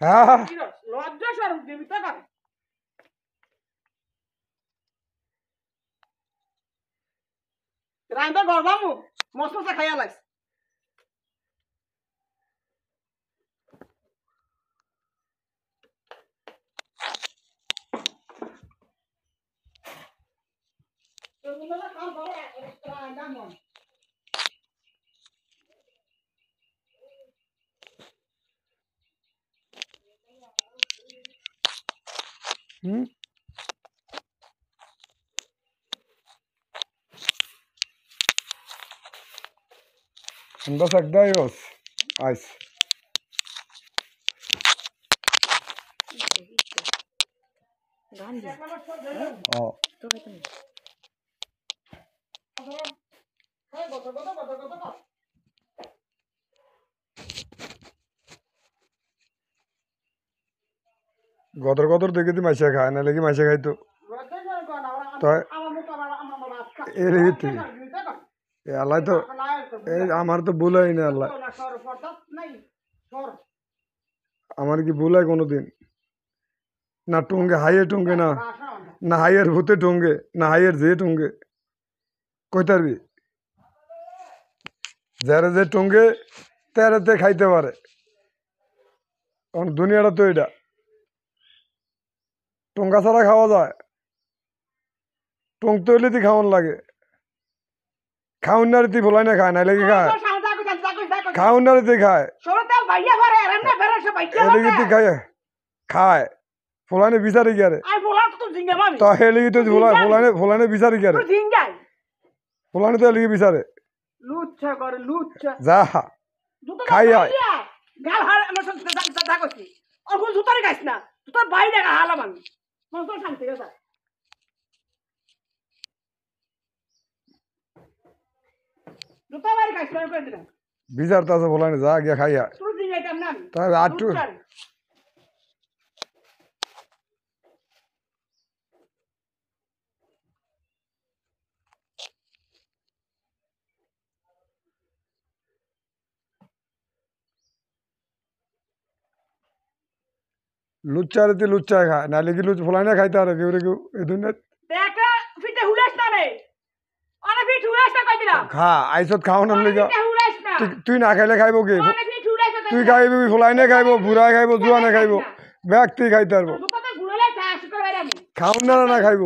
হ্যাঁ লজ্জা স্বরূপ দিবি তো করে রাইন্দা গরবামু মস্ত মস্ত খাইয়া লাগছে হুম بس دايوس عايز اه গদর গদর দেখে তুই মাইসা খায় না লেগে মাইসা খাইতো তাই এর ভিত্তি আল্লাহ তো এই আমার তো ভুল হয় না আল্লাহ আমার কি ভুল হয় কোনোদিন না টুঙ্গে হাইয়ে টুঙ্গে না না হাইয়ের ভূতে টুঙ্গে না হাইয়ের যে টুঙ্গে কই তারবি যারা যে টুঙ্গে তেরাতে খাইতে পারে কারণ দুনিয়াটা তো এটা টুঙ্গা ছাড়া খাওয়া যায় টুং তৈলিতে খাওয়ান লাগে খাউন না রীতি ভোলাই না খায় না লেগে খায় খাউন না রীতি খায় এলিগিতে খায় খায় ফোলানে বিচারি গেলে তো এলিগি তো ফোলানে বিচারি গেলে ফোলানে তো এলিগি বিচারে যা খাই হয় বিচার তো আছে ফোলানে যা গিয়া খাই হয় তাই আটটু লুচ্চা রে লুচ্চা খায় না লেগে লুচ ফোলাই না খাইতে পারে কেউ রে কেউ এই দুনিয়া খা আইসত খাও না লেগে তুই না খাইলে খাইব কে তুই খাইবি ফোলাই না খাইব বুড়া খাইব জুয়ানে খাইব ব্যক্তি খাইতে পারবো খাও না না খাইব